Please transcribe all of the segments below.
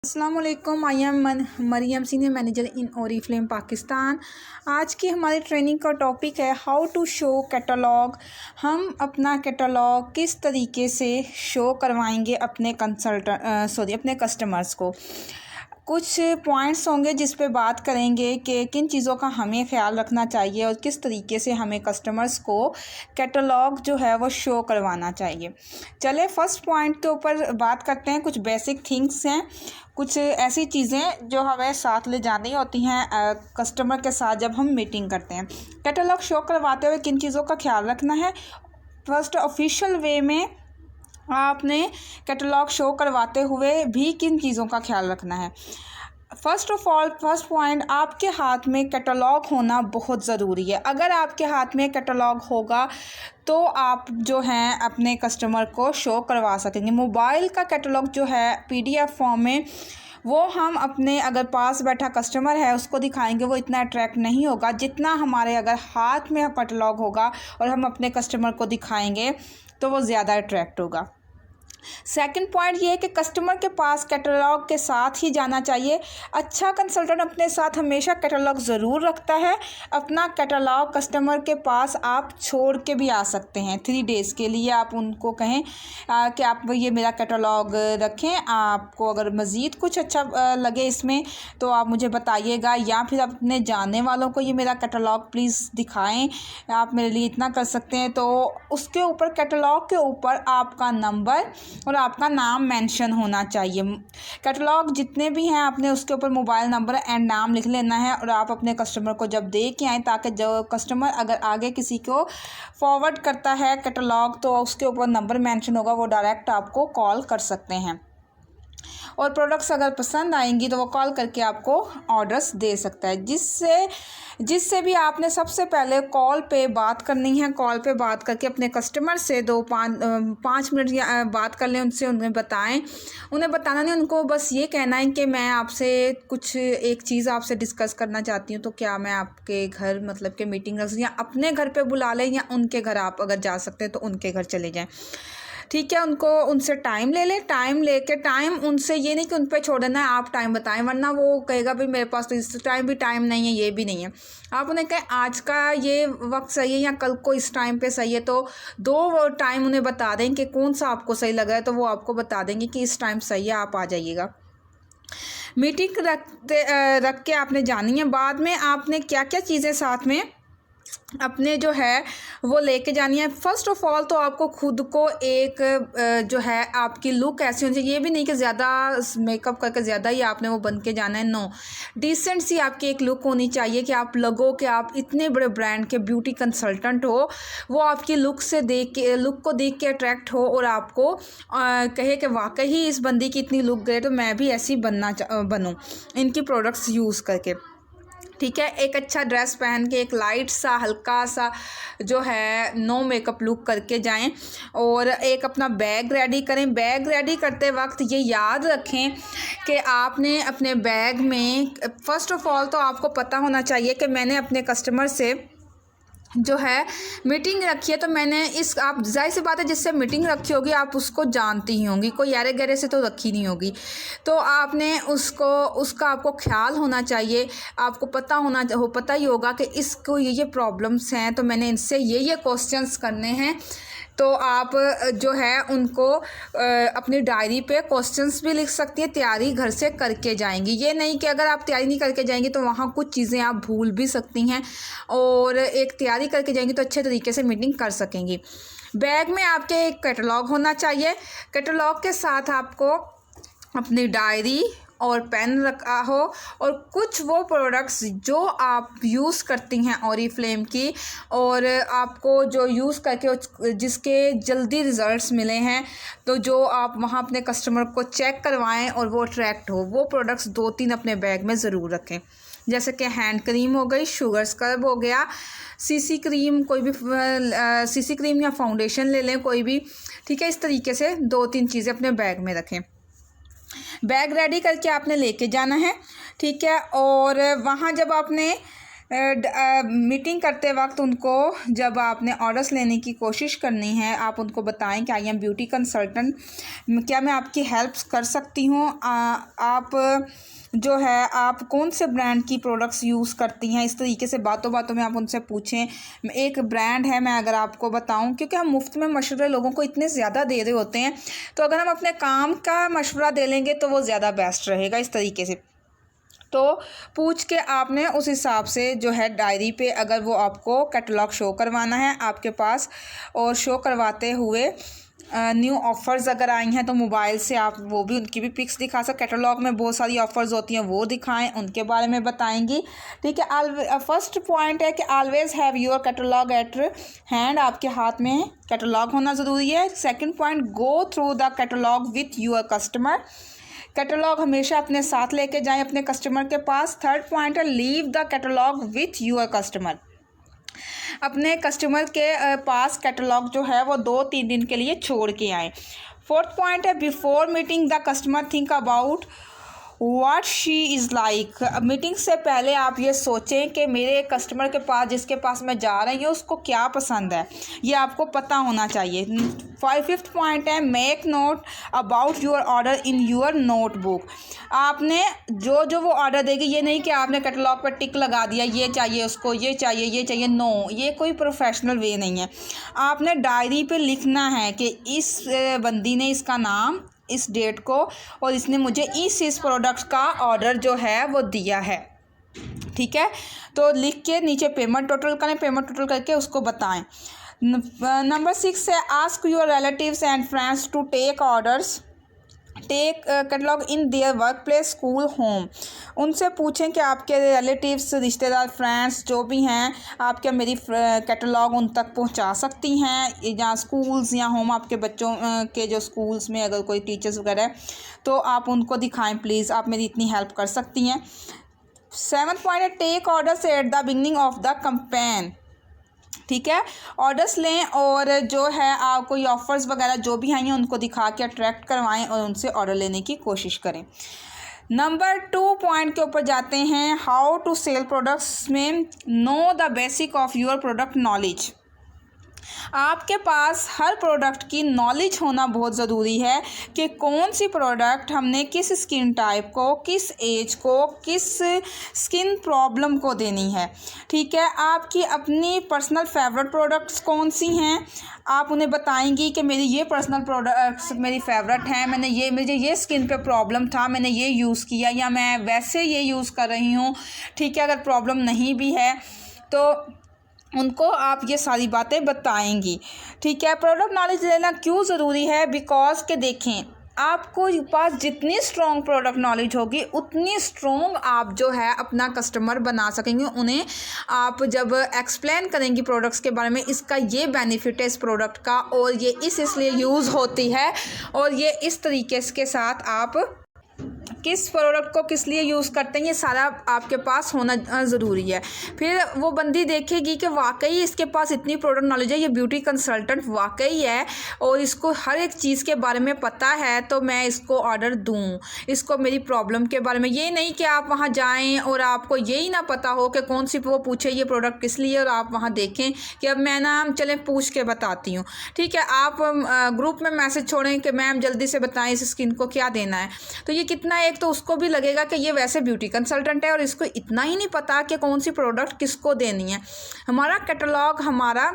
अस्सलाम वालेकुम। I am Maryam, senior manager in Oriflame Pakistan. आज की हमारी ट्रेनिंग का टॉपिक है हाउ टू शो कैटलॉग। हम अपना कैटलॉग किस तरीके से शो करवाएंगे अपने अपने कस्टमर्स को। कुछ पॉइंट्स होंगे जिस पे बात करेंगे कि किन चीज़ों का हमें ख्याल रखना चाहिए और किस तरीके से हमें कस्टमर्स को कैटलॉग जो है वो शो करवाना चाहिए। चले फर्स्ट पॉइंट के ऊपर बात करते हैं। कुछ बेसिक थिंग्स हैं, कुछ ऐसी चीज़ें जो हमें साथ ले जानी होती हैं कस्टमर के साथ जब हम मीटिंग करते हैं। कैटलॉग शो करवाते हुए किन चीज़ों का ख्याल रखना है। फर्स्ट, ऑफिशियल वे में आपने कैटलॉग शो करवाते हुए भी किन चीज़ों का ख्याल रखना है। First of all, first point, आपके हाथ में कैटलॉग होना बहुत ज़रूरी है। अगर आपके हाथ में कैटलॉग होगा तो आप जो हैं अपने कस्टमर को शो करवा सकेंगे। मोबाइल का कैटलॉग जो है PDF फॉर्म में, वो हम अपने अगर पास बैठा कस्टमर है उसको दिखाएंगे, वो इतना अट्रैक्ट नहीं होगा जितना हमारे अगर हाथ में कैटलॉग होगा और हम अपने कस्टमर को दिखाएंगे तो वो ज़्यादा अट्रैक्ट होगा। सेकंड पॉइंट ये है कि कस्टमर के पास कैटलॉग के साथ ही जाना चाहिए। अच्छा कंसल्टेंट अपने साथ हमेशा कैटलॉग ज़रूर रखता है। अपना कैटलॉग कस्टमर के पास आप छोड़ के भी आ सकते हैं। 3 डेज़ के लिए आप उनको कहें कि आप ये मेरा कैटलॉग रखें, आपको अगर मज़ीद कुछ अच्छा लगे इसमें तो आप मुझे बताइएगा, या फिर अपने जानने वालों को ये मेरा कैटलॉग प्लीज़ दिखाएं, आप मेरे लिए इतना कर सकते हैं। तो उसके ऊपर, कैटलॉग के ऊपर आपका नंबर और आपका नाम मेंशन होना चाहिए। कैटलॉग जितने भी हैं आपने उसके ऊपर मोबाइल नंबर एंड नाम लिख लेना है और आप अपने कस्टमर को जब दे के आएँ, ताकि जो कस्टमर अगर आगे किसी को फॉरवर्ड करता है कैटलॉग तो उसके ऊपर नंबर मेंशन होगा, वो डायरेक्ट आपको कॉल कर सकते हैं। और प्रोडक्ट्स अगर पसंद आएंगी तो वो कॉल करके आपको ऑर्डर्स दे सकता है। जिससे भी आपने सबसे पहले कॉल पे बात करनी है। कॉल पे बात करके अपने कस्टमर से 5 मिनट या बात कर लें उनसे, उन्हें बताएं। उन्हें बताना नहीं, उनको बस ये कहना है कि मैं आपसे कुछ एक चीज़ आपसे डिस्कस करना चाहती हूँ, तो क्या मैं आपके घर मतलब कि मीटिंग रख सकती हूँ, या अपने घर पे बुला लें, या उनके घर आप अगर जा सकते हैं तो उनके घर चले जाएँ। ठीक है, उनसे टाइम ले लें। टाइम उनसे ये नहीं कि उन पे छोड़ देना है, आप टाइम बताएं, वरना वो कहेगा भाई मेरे पास तो इस टाइम भी टाइम नहीं है, ये भी नहीं है। आप उन्हें कहें आज का ये वक्त सही है या कल को इस टाइम पे सही है, तो 2 टाइम उन्हें बता दें कि कौन सा आपको सही लग रहा है, तो वो आपको बता देंगे कि इस टाइम सही है, आप आ जाइएगा। मीटिंग रख के आपने जानी है। बाद में आपने क्या क्या चीज़ें साथ में अपने जो है वो लेके जानी है। फर्स्ट ऑफ ऑल तो आपको खुद को एक जो है आपकी लुक ऐसी होनी चाहिए। ये भी नहीं कि ज़्यादा मेकअप करके ज़्यादा ही आपने वो बन के जाना है, नो। डिसेंट सी आपकी एक लुक होनी चाहिए कि आप लगो कि आप इतने बड़े ब्रांड के ब्यूटी कंसल्टेंट हो। वो आपकी लुक को देख के अट्रैक्ट हो और आपको कहे कि वाकई ही इस बंदी की इतनी लुक गई तो मैं भी ऐसी बनूँ इनकी प्रोडक्ट्स यूज़ करके। ठीक है, एक अच्छा ड्रेस पहन के एक लाइट सा हल्का सा जो है नो मेकअप लुक करके जाएं। और एक अपना बैग रेडी करें। बैग रेडी करते वक्त ये याद रखें कि आपने अपने बैग में फ़र्स्ट ऑफ ऑल तो आपको पता होना चाहिए कि मैंने अपने कस्टमर से जो है मीटिंग रखी है, तो मैंने आप जाहिर सी बात है जिससे मीटिंग रखी होगी आप उसको जानती ही होंगी, कोई यारे गहरे से तो रखी नहीं होगी, तो आपने उसका आपको ख्याल होना चाहिए। आपको पता ही होगा कि इसको ये प्रॉब्लम्स हैं, तो मैंने इनसे ये क्वेश्चंस करने हैं। तो आप जो है उनको अपनी डायरी पे क्वेश्चंस भी लिख सकती हैं, तैयारी घर से करके जाएंगी। ये नहीं कि अगर आप तैयारी नहीं करके जाएंगी तो वहाँ कुछ चीज़ें आप भूल भी सकती हैं, और एक तैयारी करके जाएंगी तो अच्छे तरीके से मीटिंग कर सकेंगी। बैग में आपके एक कैटलॉग होना चाहिए। कैटलॉग के साथ आपको अपनी डायरी और पेन रखा हो, और कुछ वो प्रोडक्ट्स जो आप यूज़ करती हैं ओरिफ्लेम की, और आपको जो यूज़ करके जिसके जल्दी रिज़ल्ट्स मिले हैं, तो जो आप वहाँ अपने कस्टमर को चेक करवाएं और वो अट्रैक्ट हो, वो प्रोडक्ट्स 2-3 अपने बैग में ज़रूर रखें। जैसे कि हैंड क्रीम हो गई, शुगर स्क्रब हो गया, सीसी क्रीम, कोई भी सीसी क्रीम या फाउंडेशन ले लें कोई भी। ठीक है, इस तरीके से 2-3 चीज़ें अपने बैग में रखें। बैग रेडी करके आपने लेके जाना है। ठीक है, और वहाँ जब आपने मीटिंग करते वक्त उनको जब आपने ऑर्डर्स लेने की कोशिश करनी है, आप उनको बताएं कि आई एम ब्यूटी कंसल्टेंट, क्या मैं आपकी हेल्प कर सकती हूँ, आप जो है आप कौन से ब्रांड की प्रोडक्ट्स यूज़ करती हैं। इस तरीके से बातों बातों में आप उनसे पूछें। एक ब्रांड है, मैं अगर आपको बताऊं, क्योंकि हम मुफ्त में मशवरे लोगों को इतने ज़्यादा दे रहे होते हैं, तो अगर हम अपने काम का मशवरा दे लेंगे तो वो ज़्यादा बेस्ट रहेगा। इस तरीके से तो पूछ के आपने उस हिसाब से जो है डायरी पे, अगर वो आपको कैटलॉग शो करवाना है आपके पास, और शो करवाते हुए न्यू ऑफ़र्स अगर आई हैं तो मोबाइल से आप वो भी उनकी भी पिक्स दिखा सकते। कैटलॉग में बहुत सारी ऑफ़र्स होती हैं, वो दिखाएं, उनके बारे में बताएंगी। ठीक है। फर्स्ट पॉइंट है कि always have your catalogue eight hand, आपके हाथ में कैटलॉग होना ज़रूरी है। Second point, go through the catalogue with your customer, catalogue हमेशा अपने साथ लेके जाएं अपने कस्टमर के पास। थर्ड पॉइंट है, leave the catalogue with your customer, अपने कस्टमर के पास कैटलॉग जो है वो 2-3 दिन के लिए छोड़ के आएँ। फोर्थ पॉइंट है, before meeting the customer think about what she is like, meeting से पहले आप ये सोचें कि मेरे कस्टमर के पास, जिसके पास मैं जा रही हूँ, उसको क्या पसंद है, ये आपको पता होना चाहिए। फिफ्थ पॉइंट है, make note about your order in your notebook, आपने जो जो वो ऑर्डर देगी, ये नहीं कि आपने कैटलॉग पर टिक लगा दिया, ये चाहिए उसको, ये चाहिए, ये चाहिए, नो, ये कोई प्रोफेशनल वे नहीं है। आपने डायरी पे लिखना है कि इस बंदी ने इसका नाम, इस डेट को, और इसने मुझे इस प्रोडक्ट का ऑर्डर जो है वो दिया है। ठीक है, तो लिख के नीचे पेमेंट टोटल करें, पेमेंट टोटल करके उसको बताएं। नंबर 6 है, ask your relatives and friends to take orders, take catalogue in their workplace, school, home, उनसे पूछें कि आपके रिलेटिव्स, रिश्तेदार, फ्रेंड्स जो भी हैं, आप क्या मेरी कैटलॉग उन तक पहुंचा सकती हैं, या स्कूल्स या होम, आपके बच्चों के जो स्कूल्स में अगर कोई टीचर्स वगैरह है तो आप उनको दिखाएं, प्लीज़ आप मेरी इतनी हेल्प कर सकती हैं। 7th पॉइंट है, take orders at the beginning of the campaign, ठीक है, ऑर्डर्स लें और जो है आप कोई ऑफ़र्स वगैरह जो भी आई हैं उनको दिखा के अट्रैक्ट करवाएं और उनसे ऑर्डर लेने की कोशिश करें। नंबर 2 पॉइंट के ऊपर जाते हैं, हाउ टू सेल प्रोडक्ट्स में, know the basic of your product knowledge, आपके पास हर प्रोडक्ट की नॉलेज होना बहुत ज़रूरी है कि कौन सी प्रोडक्ट हमने किस स्किन टाइप को, किस एज को, किस स्किन प्रॉब्लम को देनी है। ठीक है, आपकी अपनी पर्सनल फेवरेट प्रोडक्ट्स कौन सी हैं, आप उन्हें बताएंगी कि मेरी ये पर्सनल प्रोडक्ट्स मेरी फेवरेट हैं, मुझे ये स्किन पे प्रॉब्लम था, मैंने ये यूज़ किया, या मैं वैसे ये यूज़ कर रही हूँ। ठीक है, अगर प्रॉब्लम नहीं भी है तो उनको आप ये सारी बातें बताएंगी। ठीक है, प्रोडक्ट नॉलेज लेना क्यों ज़रूरी है, बिकॉज के देखें, आपको पास जितनी स्ट्रॉन्ग प्रोडक्ट नॉलेज होगी उतनी स्ट्रॉन्ग आप जो है अपना कस्टमर बना सकेंगे। उन्हें आप जब एक्सप्लेन करेंगी प्रोडक्ट्स के बारे में, इसका ये बेनिफिट है इस प्रोडक्ट का, और ये इसलिए यूज़ होती है, और ये इस तरीके के साथ आप किस प्रोडक्ट को किस लिए यूज़ करते हैं, ये सारा आपके पास होना ज़रूरी है। फिर वो बंदी देखेगी कि वाकई इसके पास इतनी प्रोडक्ट नॉलेज है, ये ब्यूटी कंसल्टेंट वाकई है और इसको हर एक चीज़ के बारे में पता है, तो मैं इसको ऑर्डर दूँ, इसको मेरी प्रॉब्लम के बारे में। ये नहीं कि आप वहाँ जाएँ और आपको यही ना पता हो कि कौन सी, वो पूछे ये प्रोडक्ट किस लिए, और आप वहाँ देखें कि अब मैं ना चलें पूछ के बताती हूँ। ठीक है, आप ग्रुप में मैसेज छोड़ें कि मैम जल्दी से बताएं इस स्किन को क्या देना है, तो ये कितना, एक तो उसको भी लगेगा कि ये वैसे ब्यूटी कंसल्टेंट है और इसको इतना ही नहीं पता कि कौन सी प्रोडक्ट किसको देनी है। हमारा कैटलॉग हमारा,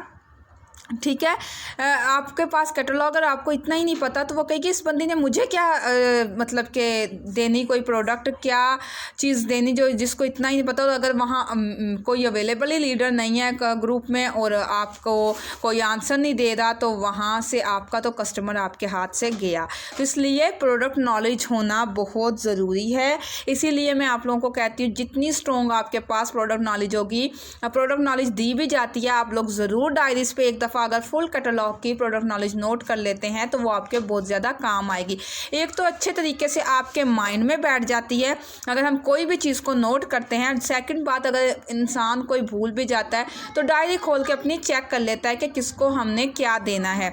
ठीक है, आपके पास कैटलॉग, अगर आपको इतना ही नहीं पता तो वो कहेगी इस बंदी ने मुझे क्या मतलब कि देनी, कोई प्रोडक्ट क्या चीज़ देनी जो जिसको इतना ही नहीं पता। तो अगर वहाँ कोई अवेलेबल ही लीडर नहीं है ग्रुप में और आपको कोई आंसर नहीं दे रहा, तो वहाँ से आपका तो कस्टमर आपके हाथ से गया। तो इसलिए प्रोडक्ट नॉलेज होना बहुत ज़रूरी है। इसीलिए मैं आप लोगों को कहती हूँ जितनी स्ट्रॉन्ग आपके पास प्रोडक्ट नॉलेज होगी, प्रोडक्ट नॉलेज दी भी जाती है, आप लोग ज़रूर डायरीज पे एक दफ़ा अगर फुल कैटलॉग की प्रोडक्ट नॉलेज नोट कर लेते हैं तो वो आपके बहुत ज़्यादा काम आएगी। एक तो अच्छे तरीके से आपके माइंड में बैठ जाती है अगर हम कोई भी चीज़ को नोट करते हैं। सेकंड बात, अगर इंसान कोई भूल भी जाता है तो डायरी खोल के अपनी चेक कर लेता है कि किसको हमने क्या देना है।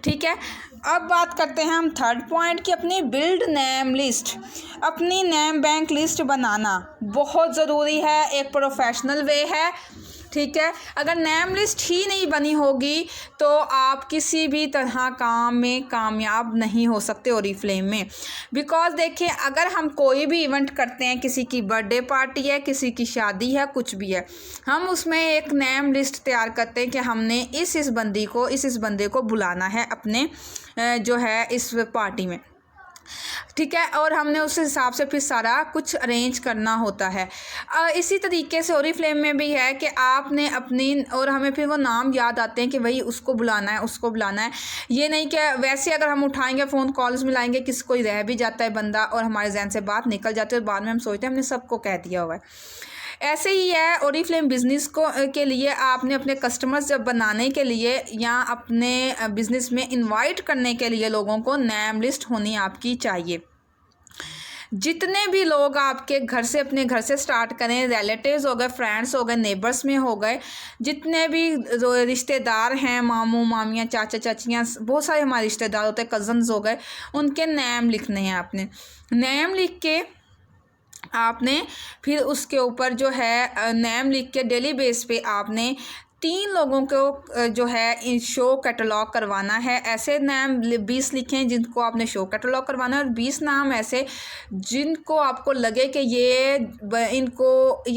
ठीक है, अब बात करते हैं हम थर्ड पॉइंट की अपनी बिल्ड नेम लिस्ट। अपनी नेम बैंक लिस्ट बनाना बहुत ज़रूरी है, एक प्रोफेशनल वे है, ठीक है। अगर नेम लिस्ट ही नहीं बनी होगी तो आप किसी भी तरह काम में कामयाब नहीं हो सकते ओरीफ्लेम में। बिकॉज देखिए, अगर हम कोई भी इवेंट करते हैं, किसी की बर्थडे पार्टी है, किसी की शादी है, कुछ भी है, हम उसमें एक नेम लिस्ट तैयार करते हैं कि हमने इस बंदे को बुलाना है अपने जो है इस पार्टी में, ठीक है। और हमने उस हिसाब से फिर सारा कुछ अरेंज करना होता है। इसी तरीके से ओरीफ्लेम में भी है कि आपने अपनी, और हमें फिर वो नाम याद आते हैं कि भाई उसको बुलाना है। ये नहीं कि वैसे अगर हम उठाएंगे फ़ोन कॉल्स मिलाएंगे, किसी कोई रह भी जाता है बंदा और हमारे जहन से बात निकल जाती है और बाद में हम सोचते हैं हमने सबको कह दिया हुआ है। ऐसे ही है ओरीफ्लेम बिज़नेस के लिए आपने अपने कस्टमर्स जब बनाने के लिए या अपने बिज़नेस में इनवाइट करने के लिए लोगों को नेम लिस्ट होनी आपकी चाहिए। जितने भी लोग आपके घर से, अपने घर से स्टार्ट करें, रिलेटिव्स हो गए, फ्रेंड्स हो गए, नेबर्स में हो गए, जितने भी रिश्तेदार हैं, मामू मामियाँ, चाचा चाचियाँ, बहुत सारे हमारे रिश्तेदार होते हैं, कज़न्स हो गए, उनके नेम लिखने हैं। आपने नेम लिख के आपने फिर उसके ऊपर जो है नेम लिख के डेली बेस पे आपने 3 लोगों को जो है शो कैटलॉग करवाना है। ऐसे नाम 20 लिखें जिनको आपने शो कैटलॉग करवाना है और 20 नाम ऐसे जिनको आपको लगे कि ये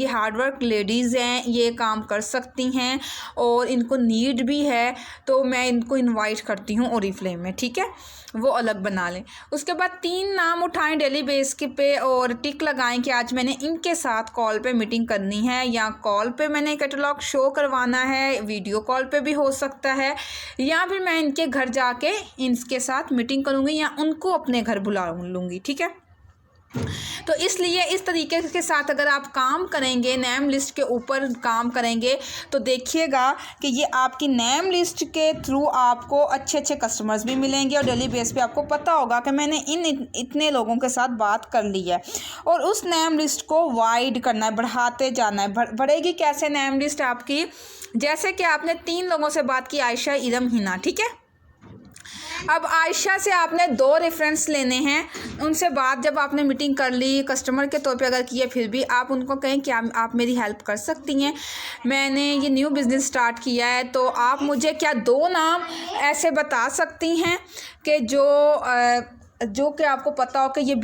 हार्डवर्क लेडीज़ हैं, ये काम कर सकती हैं और इनको नीड भी है, तो मैं इनको इनवाइट करती हूँ ओरीफ्लेम में, ठीक है। वो अलग बना लें। उसके बाद 3 नाम उठाएं डेली बेस के पे और टिक लगाएं कि आज मैंने इनके साथ कॉल पे मीटिंग करनी है या कॉल पे मैंने कैटलॉग शो करवाना है, वीडियो कॉल पे भी हो सकता है, या फिर मैं इनके घर जाके इनके साथ मीटिंग करूँगी या उनको अपने घर बुला लूँगी, ठीक है। तो इसलिए इस तरीके के साथ अगर आप काम करेंगे, नेम लिस्ट के ऊपर काम करेंगे, तो देखिएगा कि ये आपकी नेम लिस्ट के थ्रू आपको अच्छे अच्छे कस्टमर्स भी मिलेंगे और डेली बेस पे आपको पता होगा कि मैंने इतने लोगों के साथ बात कर ली है। और उस नेम लिस्ट को वाइड करना है, बढ़ाते जाना है। बढ़ेगी कैसे नेम लिस्ट आपकी? जैसे कि आपने 3 लोगों से बात की, आयशा, इरम, हिना, ठीक है। अब आयशा से आपने 2 रेफरेंस लेने हैं। उनसे बात जब आपने मीटिंग कर ली, कस्टमर के तौर पे अगर किए, फिर भी आप उनको कहें कि आप मेरी हेल्प कर सकती हैं, मैंने ये न्यू बिज़नेस स्टार्ट किया है, तो आप मुझे क्या 2 नाम ऐसे बता सकती हैं कि जो कि आपको पता हो कि ये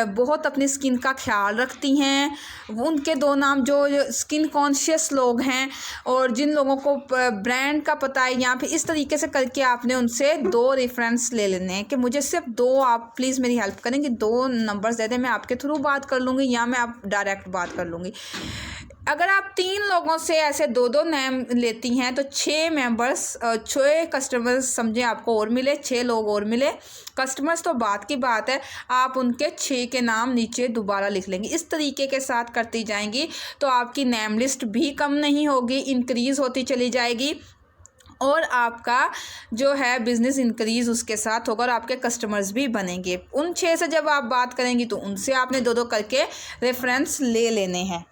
बहुत अपनी स्किन का ख्याल रखती हैं। उनके 2 नाम जो स्किन कॉन्शियस लोग हैं और जिन लोगों को ब्रांड का पता है, या फिर इस तरीके से करके आपने उनसे 2 रेफरेंस ले लेने हैं कि मुझे सिर्फ 2 आप प्लीज़ मेरी हेल्प करेंगे, 2 नंबर्स दे दें, मैं आपके थ्रू बात कर लूँगी या मैं आप डायरेक्ट बात कर लूँगी। अगर आप 3 लोगों से ऐसे 2-2 नेम लेती हैं तो 6 कस्टमर्स समझे आपको और मिले, 6 लोग और मिले। कस्टमर्स तो बात की बात है, आप उनके 6 के नाम नीचे दोबारा लिख लेंगे। इस तरीके के साथ करती जाएंगी तो आपकी नेम लिस्ट भी कम नहीं होगी, इंक्रीज़ होती चली जाएगी और आपका जो है बिज़नेस इंक्रीज़ उसके साथ होगा और आपके कस्टमर्स भी बनेंगे। उन 6 से जब आप बात करेंगी तो उनसे आपने 2-2 करके रेफरेंस ले लेने हैं,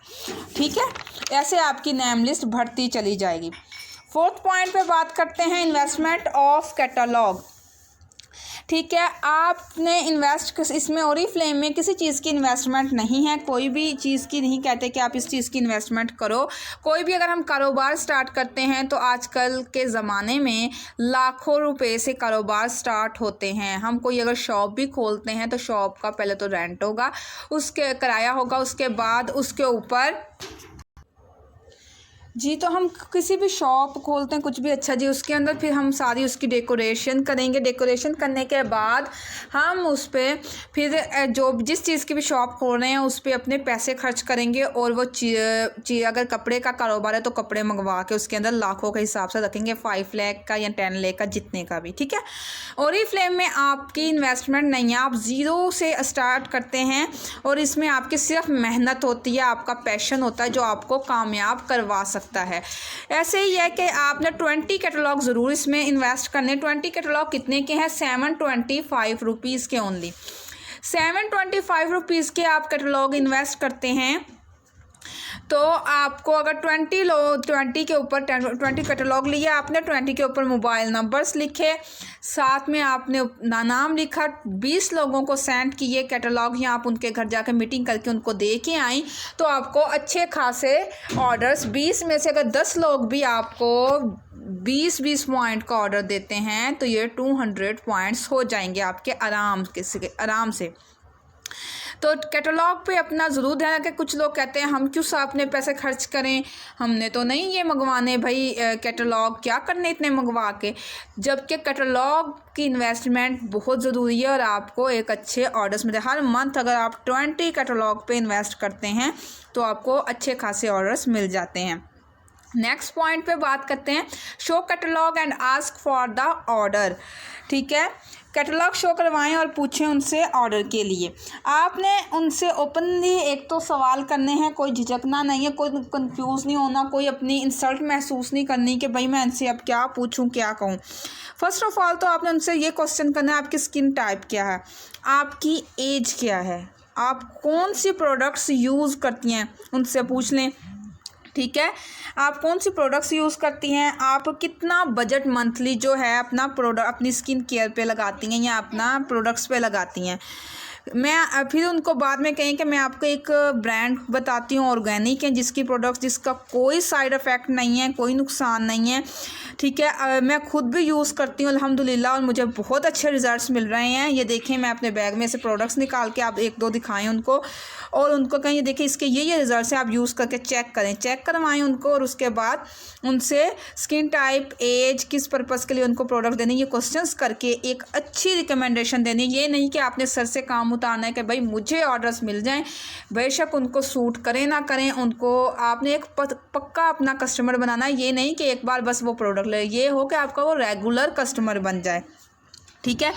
ठीक है। ऐसे आपकी नेम लिस्ट बढ़ती चली जाएगी। 4th पॉइंट पे बात करते हैं इन्वेस्टमेंट ऑफ कैटलॉग, ठीक है। आपने इन्वेस्ट इसमें ओरीफ्लेम में किसी चीज़ की इन्वेस्टमेंट नहीं है, कोई भी चीज़ की नहीं कहते कि आप इस चीज़ की इन्वेस्टमेंट करो। कोई भी अगर हम कारोबार स्टार्ट करते हैं तो आजकल के ज़माने में लाखों रुपए से कारोबार स्टार्ट होते हैं। हम कोई अगर शॉप भी खोलते हैं तो शॉप का पहले तो रेंट होगा, उसके किराया होगा, उसके बाद उसके ऊपर जी, तो हम किसी भी शॉप खोलते हैं कुछ भी, अच्छा जी, उसके अंदर फिर हम सारी उसकी डेकोरेशन करेंगे। डेकोरेशन करने के बाद हम उस पर फिर जिस चीज़ की भी शॉप खोल रहे हैं उस पर अपने पैसे खर्च करेंगे और वो अगर कपड़े का कारोबार है तो कपड़े मंगवा के उसके अंदर लाखों के हिसाब से रखेंगे, 5 लाख का या 10 लाख का, जितने का भी, ठीक है। ओरीफ्लेम में आपकी इन्वेस्टमेंट नहीं है, आप 0 से स्टार्ट करते हैं और इसमें आपकी सिर्फ मेहनत होती है, आपका पैशन होता है जो आपको कामयाब करवा सकता है। ऐसे ही है कि आपने 20 कैटलॉग ज़रूर इसमें इन्वेस्ट करने। 20 कैटलॉग कितने के हैं? 725 रुपीज़ के ओनली। 725 रुपीज़ के आप कैटलॉग इन्वेस्ट करते हैं तो आपको अगर 20 के ऊपर 20 कैटलॉग लिए आपने, 20 के ऊपर मोबाइल नंबर्स लिखे, साथ में आपने नाम लिखा, 20 लोगों को सेंड किए कैटलॉग, या आप उनके घर जाकर मीटिंग करके उनको दे के आई, तो आपको अच्छे खासे ऑर्डर्स, 20 में से अगर 10 लोग भी आपको 20-20 पॉइंट का ऑर्डर देते हैं तो ये 200 पॉइंट्स हो जाएंगे आपके आराम से। तो कैटलॉग पे अपना ज़रूर ध्यान रखें। कुछ लोग कहते हैं हम क्यों अपने पैसे खर्च करें, हमने तो नहीं ये मंगवाने भाई, कैटलॉग क्या करने इतने मंगवा के, जबकि कैटलॉग की इन्वेस्टमेंट बहुत ज़रूरी है और आपको एक अच्छे ऑर्डर्स मिले। हर मंथ अगर आप 20 कैटलॉग पे इन्वेस्ट करते हैं तो आपको अच्छे खासे ऑर्डर्स मिल जाते हैं। नेक्स्ट पॉइंट पे बात करते हैं, show catalogue and ask for the order. ठीक है, कैटलॉग शो करवाएं और पूछें उनसे ऑर्डर के लिए। आपने उनसे ओपनली एक तो सवाल करने हैं, कोई झिझकना नहीं है, कोई कंफ्यूज नहीं होना, कोई अपनी इंसल्ट महसूस नहीं करनी कि भाई मैं इनसे अब क्या पूछूं क्या कहूं। फर्स्ट ऑफ ऑल तो आपने उनसे ये क्वेश्चन करना है, आपकी स्किन टाइप क्या है, आपकी एज क्या है, आप कौन सी प्रोडक्ट्स यूज़ करती हैं, उनसे पूछ लें। ठीक है, आप कौन सी प्रोडक्ट्स यूज़ करती हैं, आप कितना बजट मंथली जो है अपना प्रोडक्ट अपनी स्किन केयर पे लगाती हैं या अपना प्रोडक्ट्स पे लगाती हैं। मैं फिर उनको बाद में कहें कि मैं आपको एक ब्रांड बताती हूँ ऑर्गेनिक है, जिसकी प्रोडक्ट्स जिसका कोई साइड इफ़ेक्ट नहीं है, कोई नुकसान नहीं है। ठीक है, मैं खुद भी यूज़ करती हूँ अल्हम्दुलिल्लाह और मुझे बहुत अच्छे रिजल्ट्स मिल रहे हैं। ये देखें, मैं अपने बैग में से प्रोडक्ट्स निकाल के आप 1-2 दिखाएं उनको और उनको कहें ये देखिए इसके ये रिजल्ट्स हैं, आप यूज़ करके चेक करवाएं उनको और उसके बाद उनसे स्किन टाइप, एज, किस पर्पज़ के लिए उनको प्रोडक्ट देने, ये क्वेश्चंस करके एक अच्छी रिकमेंडेशन देनी। ये नहीं कि आपने सर से काम उतारना है कि भाई मुझे ऑर्डर्स मिल जाएं, बेशक उनको सूट करें ना करें, उनको आपने एक पक्का अपना कस्टमर बनाना है। ये नहीं कि एक बार बस वो प्रोडक्ट ले, ये हो कि आपका वो रेगुलर कस्टमर बन जाए। ठीक है,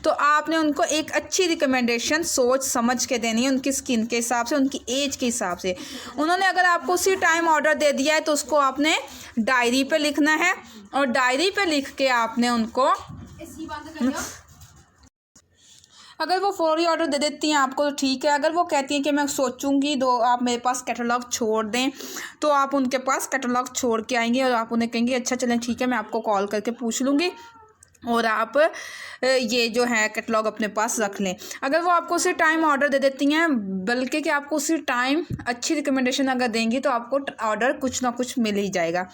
तो आपने उनको एक अच्छी रिकमेंडेशन सोच समझ के देनी है, उनकी स्किन के हिसाब से, उनकी एज के हिसाब से। उन्होंने अगर आपको उसी टाइम ऑर्डर दे दिया है तो उसको आपने डायरी पे लिखना है और डायरी पे लिख के आपने उनको, अगर वो फौरी ऑर्डर दे देती हैं आपको तो ठीक है, अगर वो कहती हैं कि मैं सोचूंगी तो आप मेरे पास कैटलॉग छोड़ दें, तो आप उनके पास कैटलॉग छोड़ के आएंगे और आप उन्हें कहेंगे अच्छा चलें ठीक है, मैं आपको कॉल करके पूछ लूँगी और आप ये जो है कैटलॉग अपने पास रख लें। अगर वो आपको उसी टाइम ऑर्डर दे देती हैं, बल्कि कि आपको उसी टाइम अच्छी रिकमेंडेशन अगर देंगी तो आपको ऑर्डर कुछ ना कुछ मिल ही जाएगा।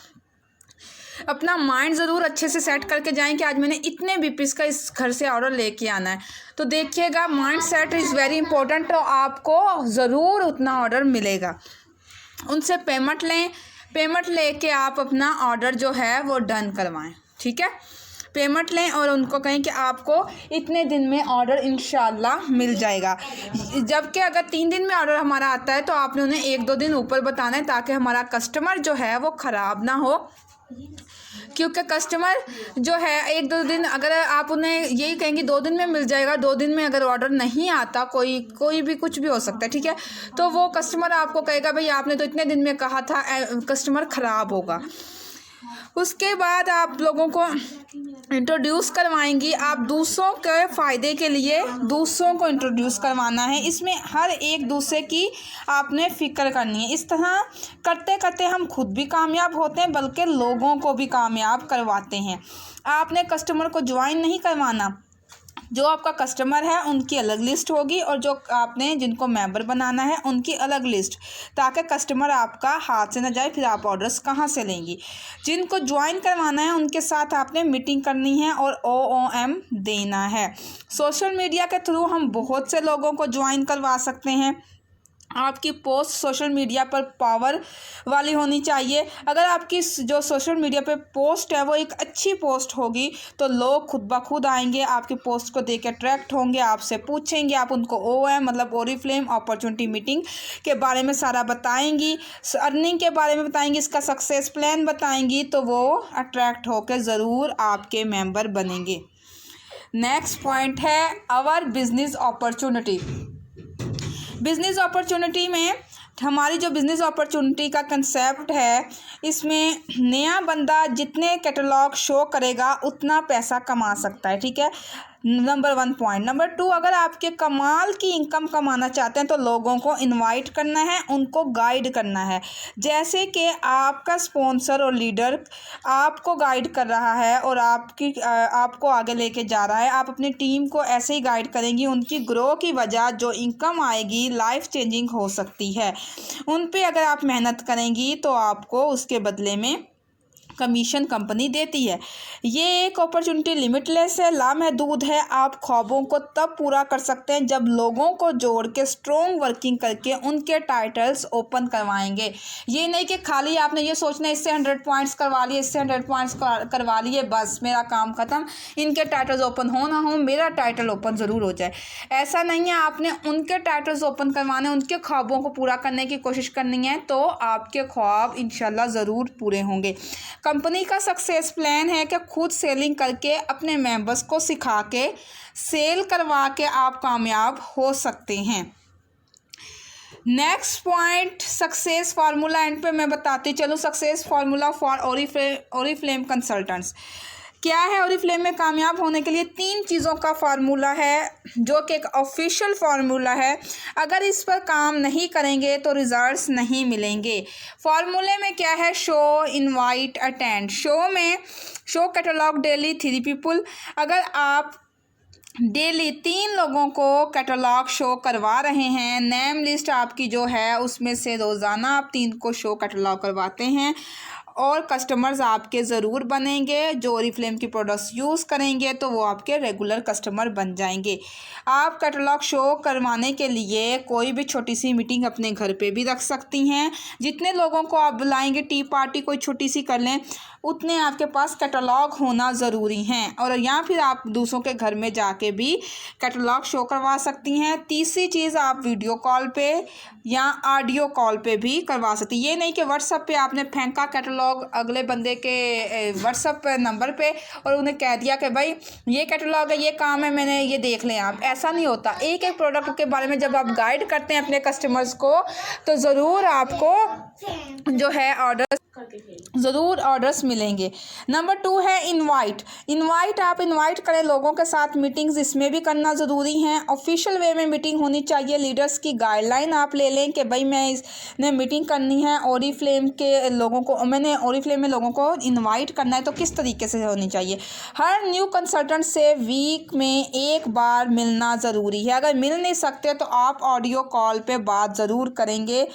अपना माइंड ज़रूर अच्छे से सेट करके जाएं कि आज मैंने इतने बीपीस का इस घर से ऑर्डर लेके आना है, तो देखिएगा mind set is very important, तो आपको ज़रूर उतना ऑर्डर मिलेगा। उनसे पेमेंट लें, पेमेंट लेके आप अपना ऑर्डर जो है वो डन करवाएं। ठीक है, पेमेंट लें और उनको कहें कि आपको इतने दिन में ऑर्डर इंशाल्लाह मिल जाएगा। जबकि अगर 3 दिन में ऑर्डर हमारा आता है तो आपने उन्हें 1-2 दिन ऊपर बताना है ताकि हमारा कस्टमर जो है वो ख़राब ना हो, क्योंकि कस्टमर जो है 1-2 दिन, अगर आप उन्हें यही कहेंगे 2 दिन में मिल जाएगा, 2 दिन में अगर ऑर्डर नहीं आता, कोई भी कुछ भी हो सकता है। ठीक है, तो वो कस्टमर आपको कहेगा भाई आपने तो इतने दिन में कहा था, कस्टमर ख़राब होगा। उसके बाद आप लोगों को इंट्रोड्यूस करवाएंगी, आप दूसरों के फ़ायदे के लिए दूसरों को इंट्रोड्यूस करवाना है, इसमें हर एक दूसरे की आपने फ़िक्र करनी है। इस तरह करते करते हम खुद भी कामयाब होते हैं बल्कि लोगों को भी कामयाब करवाते हैं। आपने कस्टमर को ज्वाइन नहीं करवाना, जो आपका कस्टमर है उनकी अलग लिस्ट होगी और जो आपने जिनको मेंबर बनाना है उनकी अलग लिस्ट, ताकि कस्टमर आपका हाथ से न जाए, फिर आप ऑर्डर्स कहाँ से लेंगी। जिनको ज्वाइन करवाना है उनके साथ आपने मीटिंग करनी है और OOM देना है। सोशल मीडिया के थ्रू हम बहुत से लोगों को ज्वाइन करवा सकते हैं। आपकी पोस्ट सोशल मीडिया पर पावर वाली होनी चाहिए। अगर आपकी जो सोशल मीडिया पे पोस्ट है वो एक अच्छी पोस्ट होगी तो लोग खुद ब खुद आएंगे, आपकी पोस्ट को देख के अट्रैक्ट होंगे, आपसे पूछेंगे, आप उनको OOM मतलब ओरीफ्लेम अपॉर्चुनिटी मीटिंग के बारे में सारा बताएंगी, अर्निंग के बारे में बताएंगी, इसका सक्सेस प्लान बताएंगी, तो वो अट्रैक्ट होकर ज़रूर आपके मेंबर बनेंगे। नेक्स्ट पॉइंट है our business opportunity. Business opportunity में हमारी जो बिज़नेस अपॉर्चुनिटी का कंसेप्ट है, इसमें नया बंदा जितने कैटलॉग शो करेगा उतना पैसा कमा सकता है। ठीक है, नंबर 1 पॉइंट। नंबर 2, अगर आपके कमाल की इनकम कमाना चाहते हैं तो लोगों को इनवाइट करना है, उनको गाइड करना है। जैसे कि आपका स्पॉन्सर और लीडर आपको गाइड कर रहा है और आपको आगे लेके जा रहा है, आप अपनी टीम को ऐसे ही गाइड करेंगी। उनकी ग्रो की वजह जो इनकम आएगी लाइफ चेंजिंग हो सकती है। उन पे अगर आप मेहनत करेंगी तो आपको उसके बदले में कमीशन कंपनी देती है। ये एक अपॉर्चुनिटी लिमिटलेस है, लामहदूद है। आप ख्वाबों को तब पूरा कर सकते हैं जब लोगों को जोड़ के स्ट्रॉन्ग वर्किंग करके उनके टाइटल्स ओपन करवाएंगे। ये नहीं कि खाली आपने ये सोचना है इससे 100 पॉइंट्स करवा लिए, इससे 100 पॉइंट्स करवा लिए, बस मेरा काम ख़त्म, इनके टाइटल्स ओपन हो ना हो मेरा टाइटल ओपन ज़रूर हो जाए। ऐसा नहीं है, आपने उनके टाइटल्स ओपन करवाने, उनके ख्वाबों को पूरा करने की कोशिश करनी है, तो आपके ख्वाब इंशाल्लाह ज़रूर पूरे होंगे। कंपनी का सक्सेस प्लान है कि खुद सेलिंग करके अपने मेंबर्स को सिखा के सेल करवा के आप कामयाब हो सकते हैं। Next point, success formula and पे मैं बताती चलूँ। Success formula for Oriflame consultants क्या है? ओरिफ्लेम में कामयाब होने के लिए 3 चीज़ों का फार्मूला है, जो कि एक ऑफिशियल फार्मूला है। अगर इस पर काम नहीं करेंगे तो रिजल्ट्स नहीं मिलेंगे। फार्मूले में क्या है? Show, invite, attend. Show catalogue daily 3 people. अगर आप डेली 3 लोगों को कैटलॉग शो करवा रहे हैं, नेम लिस्ट आपकी जो है उसमें से रोज़ाना आप 3 को शो कैटलॉग करवाते हैं और कस्टमर्स आपके ज़रूर बनेंगे। जो ओरिफ्लेम की प्रोडक्ट्स यूज़ करेंगे तो वो आपके रेगुलर कस्टमर बन जाएंगे। आप कैटलॉग शो करवाने के लिए कोई भी छोटी सी मीटिंग अपने घर पे भी रख सकती हैं। जितने लोगों को आप बुलाएंगे, टी पार्टी कोई छोटी सी कर लें, उतने आपके पास कैटलॉग होना ज़रूरी हैं। और या फिर आप दूसरों के घर में जाके भी कैटलॉग शो करवा सकती हैं। तीसरी चीज़, आप वीडियो कॉल पे या ऑडियो कॉल पे भी करवा सकती हैं। ये नहीं कि व्हाट्सएप पे आपने फेंका कैटलॉग अगले बंदे के व्हाट्सएप नंबर पे और उन्हें कह दिया कि भाई ये कैटलॉग है, ये काम है, मैंने ये देख लें आप। ऐसा नहीं होता। एक एक प्रोडक्ट के बारे में जब आप गाइड करते हैं अपने कस्टमर्स को तो ज़रूर आपको जो है ऑर्डर्स मिलेंगे। नंबर 2 है इनवाइट। आप इनवाइट करें लोगों के साथ मीटिंग्स, इसमें भी करना ज़रूरी है। ऑफिशियल वे में मीटिंग होनी चाहिए। लीडर्स की गाइडलाइन आप ले लें कि भाई मैंने मीटिंग करनी है, ओरिफ्लेम के लोगों को, मैंने ओरिफ्लेम में लोगों को इनवाइट करना है तो किस तरीके से होनी चाहिए। हर न्यू कंसल्टेंट से वीक में 1 बार मिलना ज़रूरी है। अगर मिल नहीं सकते तो आप ऑडियो कॉल पे बात ज़रूर करेंगे,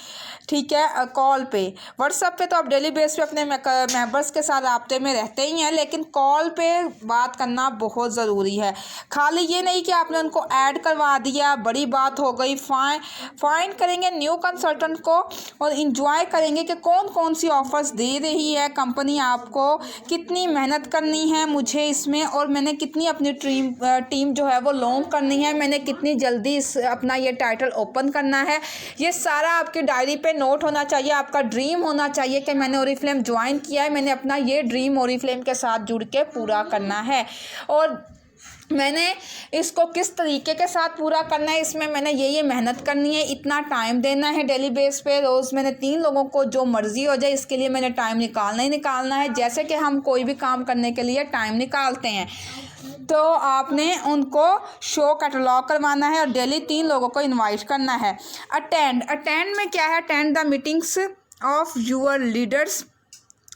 ठीक है। कॉल पे, व्हाट्सएप पे तो आप डेली बेस पे अपने मेंबर्स के साथ राब्ते में रहते ही हैं, लेकिन कॉल पे बात करना बहुत ज़रूरी है। खाली ये नहीं कि आपने उनको ऐड करवा दिया, बड़ी बात हो गई। फाइंड करेंगे न्यू कंसल्टेंट को और इंजॉय करेंगे कि कौन कौन सी ऑफर्स दे रही है कंपनी आपको, कितनी मेहनत करनी है मुझे इसमें, और मैंने कितनी अपनी टीम जो है वो लॉन्ग करनी है, मैंने कितनी जल्दी अपना ये टाइटल ओपन करना है। ये सारा आपकी डायरी पे नोट होना चाहिए। आपका ड्रीम होना चाहिए कि मैंने ओरिफ्लेम ज्वाइन किया है, मैंने अपना ये ड्रीम ओरिफ्लेम के साथ जुड़ के पूरा करना है और मैंने इसको किस तरीके के साथ पूरा करना है, इसमें मैंने ये मेहनत करनी है, इतना टाइम देना है डेली बेस पे। रोज़ मैंने 3 लोगों को जो मर्ज़ी हो जाए इसके लिए मैंने टाइम निकालना ही निकालना है। जैसे कि हम कोई भी काम करने के लिए टाइम निकालते हैं, तो आपने उनको शो कैटलॉग करवाना है और डेली 3 लोगों को इनवाइट करना है। अटेंड में क्या है? Attend the meetings of your leaders.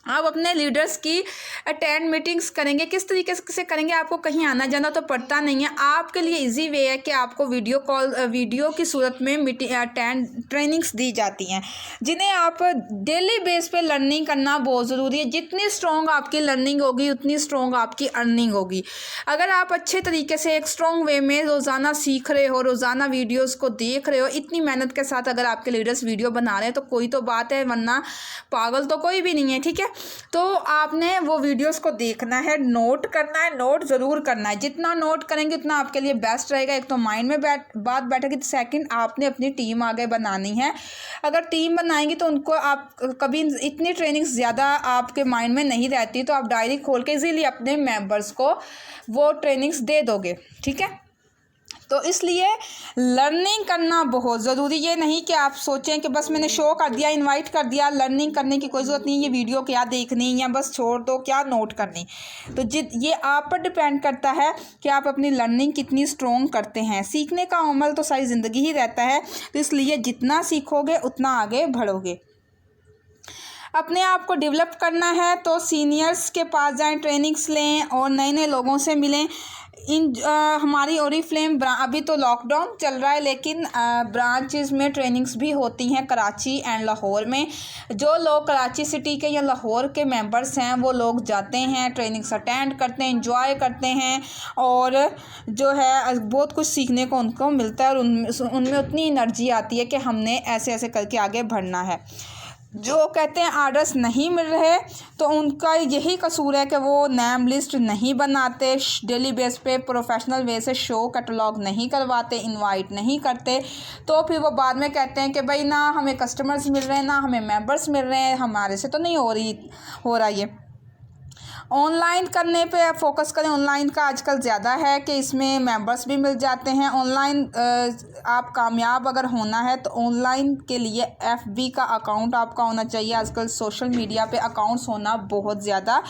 आप अपने लीडर्स की अटेंड मीटिंग्स करेंगे। किस तरीके से करेंगे? आपको कहीं आना जाना तो पड़ता नहीं है। आपके लिए इजी वे है कि आपको वीडियो की सूरत में मीटिंग अटेंड ट्रेनिंग्स दी जाती हैं, जिन्हें आप डेली बेस पे लर्निंग करना बहुत ज़रूरी है। जितनी स्ट्रॉन्ग आपकी लर्निंग होगी उतनी स्ट्रॉन्ग आपकी अर्निंग होगी। अगर आप अच्छे तरीके से एक स्ट्रॉन्ग वे में रोज़ाना सीख रहे हो, रोज़ाना वीडियोस को देख रहे हो, इतनी मेहनत के साथ अगर आपके लीडर्स वीडियो बना रहे हैं तो कोई तो बात है, वरना पागल तो कोई भी नहीं है, ठीक है। तो आपने वो वीडियोस को देखना है, नोट करना है, नोट ज़रूर करना है। जितना नोट करेंगे उतना आपके लिए बेस्ट रहेगा। एक तो माइंड में बात बैठेगी, सेकंड आपने अपनी टीम आगे बनानी है। अगर टीम बनाएंगी तो उनको आप कभी इतनी ट्रेनिंग्स ज़्यादा आपके माइंड में नहीं रहती, तो आप डायरी खोल के इजीली अपने मेंबर्स को वो ट्रेनिंग्स दे दोगे, ठीक है। तो इसलिए लर्निंग करना बहुत ज़रूरी। ये नहीं कि आप सोचें कि बस मैंने शो कर दिया, इनवाइट कर दिया, लर्निंग करने की कोई ज़रूरत नहीं, ये वीडियो क्या देखनी या बस छोड़ दो, क्या नोट करनी। तो ये आप पर डिपेंड करता है कि आप अपनी लर्निंग कितनी स्ट्रॉन्ग करते हैं। सीखने का अमल तो सारी ज़िंदगी ही रहता है, तो इसलिए जितना सीखोगे उतना आगे बढ़ोगे। अपने आप को डेवलप करना है तो सीनियर्स के पास जाएं, ट्रेनिंग्स लें और नए नए लोगों से मिलें। हमारी ओरीफ्लेम अभी तो लॉकडाउन चल रहा है, लेकिन ब्रांचेस में ट्रेनिंग्स भी होती हैं कराची एंड लाहौर में। जो लोग कराची सिटी के या लाहौर के मेंबर्स हैं वो लोग जाते हैं, ट्रेनिंग्स अटेंड करते हैं, एंजॉय करते हैं और जो है बहुत कुछ सीखने को उनको मिलता है और उनमें उतनी एनर्जी आती है कि हमने ऐसे ऐसे करके आगे बढ़ना है। जो कहते हैं आर्डर्स नहीं मिल रहे तो उनका यही कसूर है कि वो नेम लिस्ट नहीं बनाते, डेली बेस पे प्रोफेशनल वे से शो कैटलॉग नहीं करवाते, इनवाइट नहीं करते। तो फिर वो बाद में कहते हैं कि भाई ना हमें कस्टमर्स मिल रहे हैं ना हमें मेंबर्स मिल रहे हैं, हमारे से तो नहीं हो रहा ये। ऑनलाइन करने पे फोकस करें। ऑनलाइन का आजकल ज़्यादा है कि इसमें मेंबर्स भी मिल जाते हैं। ऑनलाइन आप कामयाब अगर होना है तो ऑनलाइन के लिए FB का अकाउंट आपका होना चाहिए। आजकल सोशल मीडिया पे अकाउंट्स होना बहुत ज़्यादा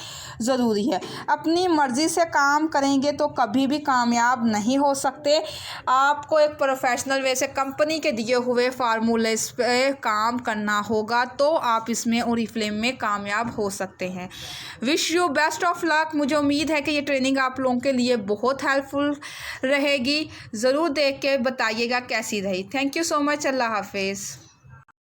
ज़रूरी है। अपनी मर्ज़ी से काम करेंगे तो कभी भी कामयाब नहीं हो सकते। आपको एक प्रोफेशनल वे से कंपनी के दिए हुए फार्मूले पे काम करना होगा तो आप इसमें ओरीफ्लेम में कामयाब हो सकते हैं। Wish you best of luck. मुझे उम्मीद है कि ये ट्रेनिंग आप लोगों के लिए बहुत हेल्पफुल रहेगी। ज़रूर देख के बताइएगा कैसी रही। Thank you so much. Allah हाफिज़।